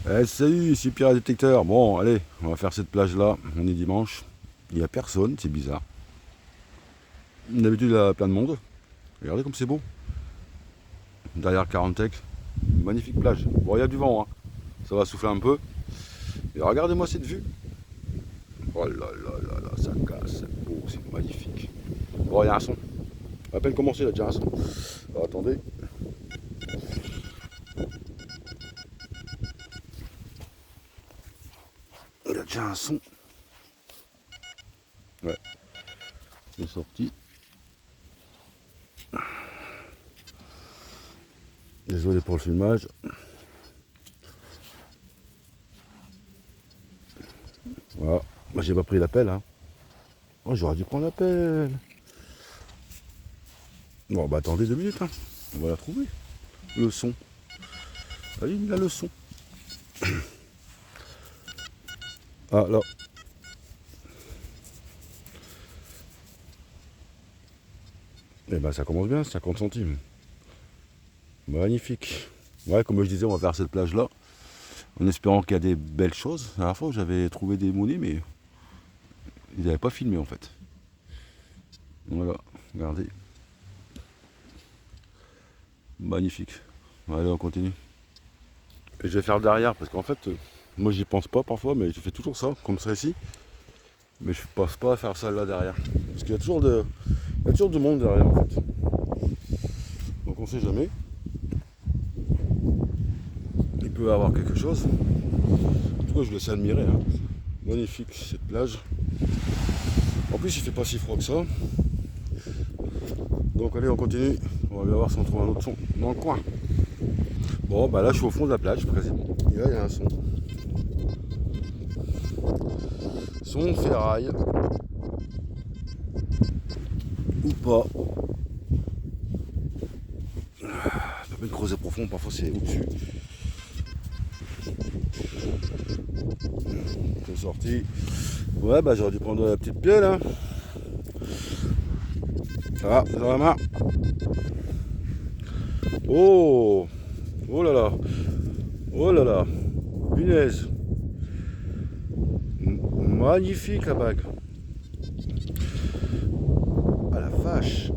Salut, ici Pirate Détecteur. Bon, allez, on va faire cette plage-là. On est dimanche. Il n'y a personne, c'est bizarre. D'habitude, il y a plein de monde. Regardez comme c'est beau. Derrière Carantec, magnifique plage. Bon, il y a du vent, hein. Ça va souffler un peu. Et regardez-moi cette vue. Oh là là là là, ça casse, c'est beau, c'est magnifique. Bon, il y a un son. À peine commencé, il y a déjà un son. Alors, attendez. Il y a déjà un son. Ouais, c'est sorti. Désolé pour le filmage. Voilà. Moi, j'ai pas pris l'appel, hein. Oh, j'aurais dû prendre l'appel. Bon, bah attendez 2 minutes, hein. On va la trouver. Le son. Allez, il a le son. Ah, là. Eh ben, ça commence bien, 50 centimes. Magnifique. Ouais, comme je disais, on va faire cette plage-là. En espérant qu'il y a des belles choses. La dernière fois, j'avais trouvé des monnaies, mais ils n'avaient pas filmé, en fait. Voilà, regardez. Magnifique. Allez, on continue. Et je vais faire derrière, parce qu'en fait, moi, j'y pense pas parfois, mais je fais toujours ça, comme ça ici. Mais je pense pas à faire ça là derrière. Parce qu'il y a toujours du monde derrière, en fait. Donc on sait jamais. Il peut y avoir quelque chose. En tout cas, je laisse admirer, hein. Magnifique cette plage. En plus, il fait pas si froid que ça. Donc allez, on continue. On va bien voir si on trouve un autre son dans le coin. Bon, bah là, je suis au fond de la plage, quasiment. Et là, il y a un son. Son de ferraille. Ou pas. Ça peut être creuser profond, parfois c'est au-dessus. C'est sorti. Ouais, bah j'aurais dû prendre la petite pelle, hein. Ah, dans la main. Oh! Oh là là! Oh là là! Punaise! Magnifique la bague! Ah la vache!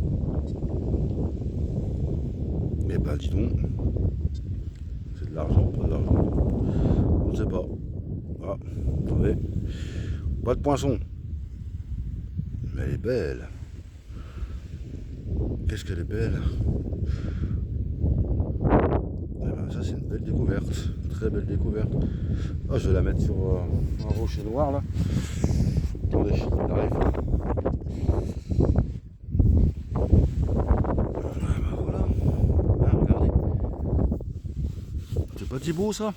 Eh ben dis donc! C'est de l'argent, pas de l'argent? On ne sait pas. Ah, attendez. Pas de poinçon. Mais elle est belle. Qu'est-ce qu'elle est belle. Eh ben, ça c'est une belle découverte. Très belle découverte. Ah, je vais la mettre sur un rocher noir là. Attendez, il arrive. Ah ben voilà. Ah, regardez. C'est pas beau ça?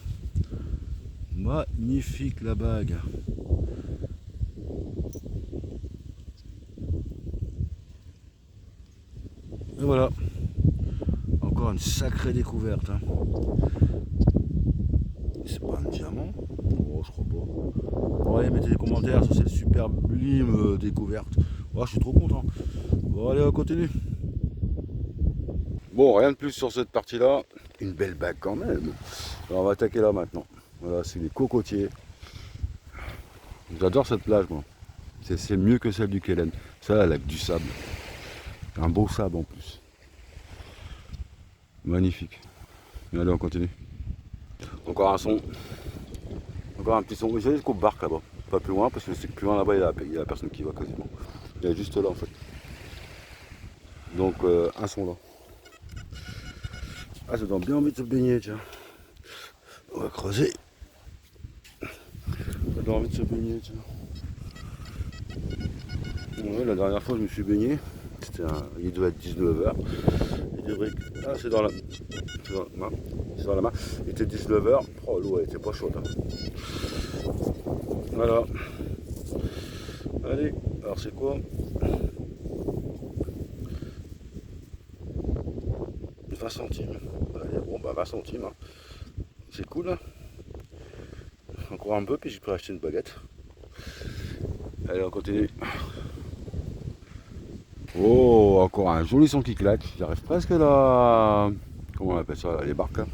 Magnifique la bague. Et voilà. Encore une sacrée découverte, hein. C'est pas un diamant? Oh, je crois pas. Ouais, mettez des commentaires sur cette sublime découverte. Oh, je suis trop content. Bon, allez, on continue. Bon, rien de plus sur cette partie-là. Une belle bague quand même. Alors, on va attaquer là maintenant. Voilà, c'est les cocotiers. J'adore cette plage, moi. C'est mieux que celle du Kellen. Ça, elle a du sable. Un beau sable en plus. Magnifique. Allez, on continue. Encore un son. Encore un petit son. J'ai jusqu'au barque là-bas. Pas plus loin, parce que c'est que plus loin là-bas, il y a personne qui va quasiment. Il y a juste là en fait. Donc un son là. Ah, ça donne bien envie de se baigner, tiens. On va creuser. Ça donne envie de se baigner, tiens. Ouais, la dernière fois je me suis baigné. Il doit être 19h. Il devrait. Ah, c'est dans la. C'est dans la main. C'est dans la main. Il était 19h. Oh, l'eau elle était pas chaude, hein. Voilà. Allez, alors c'est quoi? 20 centimes. Allez, bon bah 20 centimes, hein. C'est cool, hein. Encore un peu, puis j'ai pu acheter une baguette. Allez, on continue. Oh, encore un joli son qui claque. J'arrive presque là. Comment on appelle ça là, les barques là.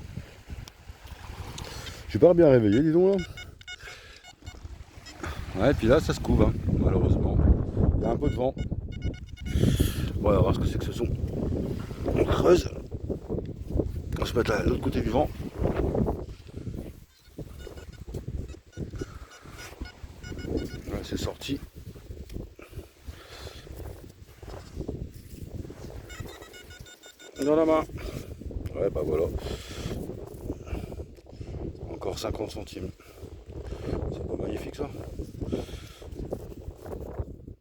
Je suis pas bien réveillé, dis donc là. Ouais, et puis là, ça se couvre, hein, malheureusement. Il y a un peu de vent. Bon, on va voir ce que c'est que ce son. On creuse. On se met à l'autre côté du vent. Voilà, c'est sorti. Dans la main. Ouais, bah voilà. Encore 50 centimes. C'est pas magnifique ça.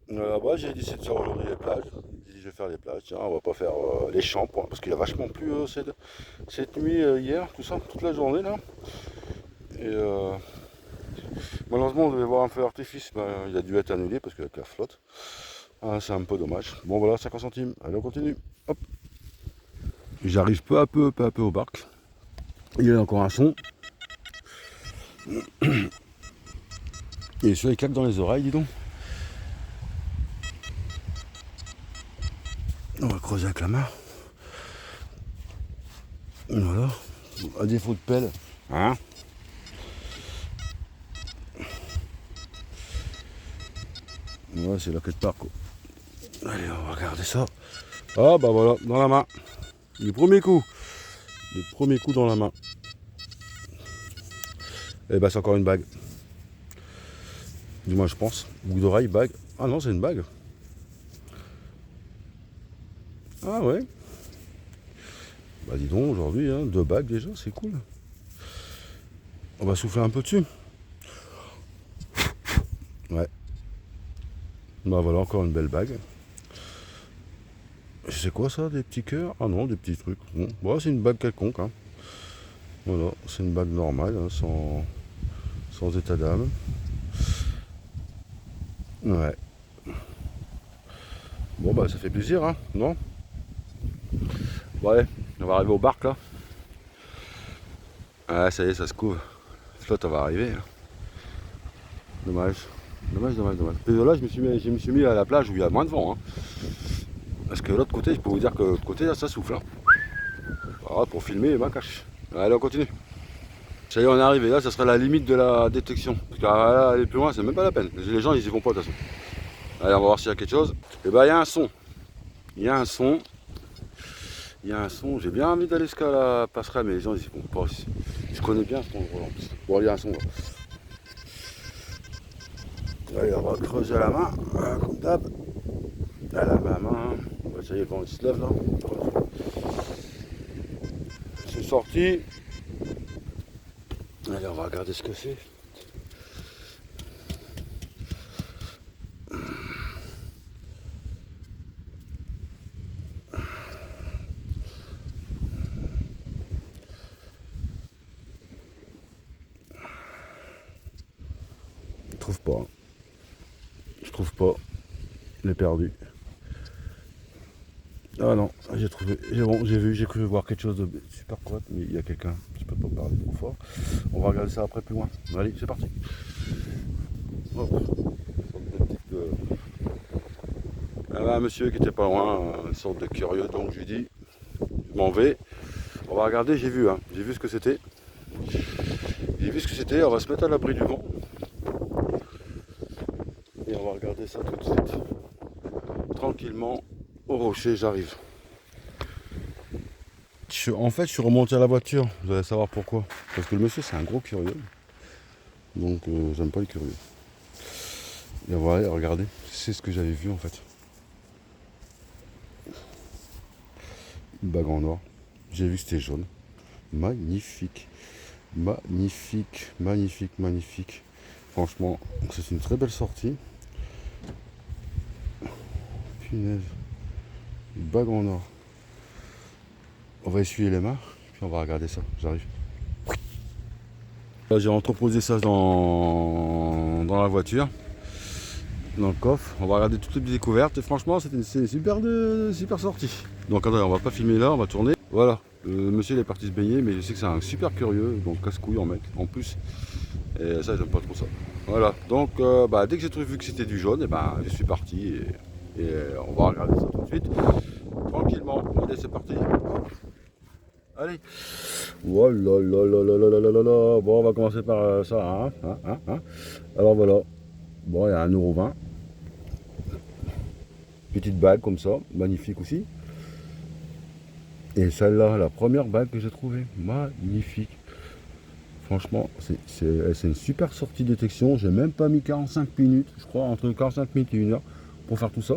Bah, j'ai décidé de faire aujourd'hui les plages. J'ai dit je vais faire les plages. Tiens, on va pas faire les champs parce qu'il a vachement plu cette nuit hier, tout ça, toute la journée là. Et malheureusement on devait voir un feu d'artifice, il a dû être annulé parce qu'avec la flotte. Ah, c'est un peu dommage. Bon voilà, 50 centimes. Allez, on continue. Hop. J'arrive peu à peu au barque. Il y a encore un son. Et celui-là il claque dans les oreilles, dis donc. On va creuser avec la main. Voilà. À défaut de pelle. Hein. Ouais, c'est là quelque part quoi. Allez, on va regarder ça. Ah bah voilà, dans la main. Le premier coup. Le premier coup dans la main. Et bah c'est encore une bague. Du moins je pense. Boucle d'oreille, bague. Ah non, c'est une bague. Ah ouais. Bah dis donc, aujourd'hui, hein, 2 bagues déjà, c'est cool. On va souffler un peu dessus. Ouais. Bah voilà, encore une belle bague. C'est quoi ça, des petits cœurs? Ah non, des petits trucs. Bon, bah, c'est une bague quelconque. Hein. Voilà, c'est une bague normale, hein, sans état d'âme. Ouais. Bon bah ça fait plaisir, hein, non? Ouais, on va arriver au barque là. Ah ça y est, ça se couvre. La flotte, elle va arriver. Là. Dommage. Dommage. Et là, je me suis mis à la plage où il y a moins de vent. Hein. Parce que l'autre côté, je peux vous dire que l'autre côté, là, ça souffle. Hein. Voilà, pour filmer, ben cache. Allez, on continue. Ça y est, on est arrivé. Là, ça sera la limite de la détection. Parce que là, aller plus loin, c'est même pas la peine. Les gens, ils y vont pas de toute façon. Allez, on va voir s'il y a quelque chose. Et bah, il y a un son. Il y a un son. J'ai bien envie d'aller jusqu'à la passerelle, mais les gens ils y vont pas aussi. Je connais bien ce endroit en plus. Bon, il y a un son là. Allez, on va creuser à la main, comme d'hab. À la main. Ouais, ça y est, le vent il se lève là. C'est sorti. Allez, on va regarder ce que c'est. Je trouve pas. Je l'ai perdu. Ah non, j'ai trouvé. J'ai cru voir quelque chose de super quoi, mais il y a quelqu'un. Je peux pas parler trop fort. On va regarder ça après plus loin. Allez, c'est parti. Hop. Il y avait un monsieur qui était pas loin, une sorte de curieux, donc je lui dis, je m'en vais. On va regarder, j'ai vu ce que c'était. On va se mettre à l'abri du vent. Et on va regarder ça tout de suite. Tranquillement, au rocher, j'arrive. En fait, je suis remonté à la voiture, vous allez savoir pourquoi. Parce que le monsieur, c'est un gros curieux. Donc, j'aime pas les curieux. Et voilà, regardez, c'est ce que j'avais vu en fait. Une bague en or. J'ai vu que c'était jaune. Magnifique. Magnifique. Franchement, c'est une très belle sortie. Punaise. Une bague en or. On va essuyer les mains, puis on va regarder ça. J'arrive. Là, j'ai entreposé ça dans la voiture, dans le coffre. On va regarder toutes les découvertes. Et franchement, c'est une super sortie. Donc attendez, on va pas filmer là, on va tourner. Voilà. Le monsieur il est parti se baigner, mais je sais que c'est un super curieux, donc casse-couille en mec, en plus. Et ça, j'aime pas trop ça. Voilà. Donc, dès que j'ai vu que c'était du jaune, et je suis parti et on va regarder ça tout de suite. Tranquillement. Allez, c'est parti. Allez. Oh là là là là là là là là là. Bon, on va commencer par ça. Hein. Alors voilà. Bon, il y a 1,20 €. Petite bague comme ça. Magnifique aussi. Et celle-là, la première bague que j'ai trouvée. Magnifique. Franchement, c'est une super sortie de détection. J'ai même pas mis 45 minutes. Je crois entre 45 minutes et 1 heure pour faire tout ça.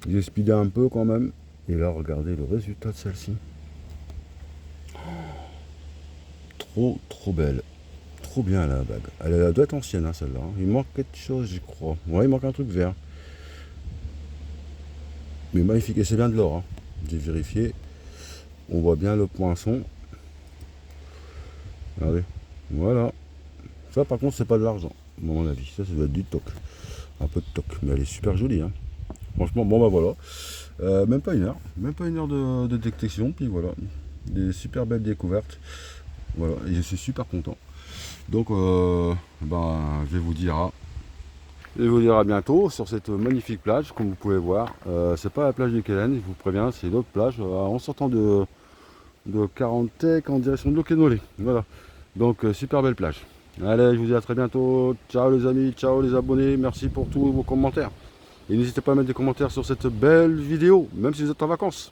J'ai speedé un peu quand même. Et là, regardez le résultat de celle-ci. Trop belle. Trop bien la bague. Elle doit être ancienne hein, celle-là. Il manque quelque chose, je crois. Ouais, il manque un truc vert. Mais magnifique. Et c'est bien de l'or. Hein. J'ai vérifié. On voit bien le poinçon. Regardez. Voilà. Ça par contre c'est pas de l'argent. À mon avis. Ça doit être du toc. Un peu de toc. Mais elle est super jolie. Hein. Franchement, bon bah voilà. Même pas 1 heure. Même pas 1 heure de détection. Puis voilà. Des super belles découvertes. Voilà. Et je suis super content. Donc je vais vous dire à bientôt sur cette magnifique plage, comme vous pouvez voir. C'est pas la plage de Kellen, je vous préviens, c'est l'autre plage en sortant de Carantec en direction de Loquenolé. Voilà. Donc super belle plage. Allez, je vous dis à très bientôt. Ciao les amis, ciao les abonnés, merci pour tous vos commentaires. Et n'hésitez pas à mettre des commentaires sur cette belle vidéo, même si vous êtes en vacances.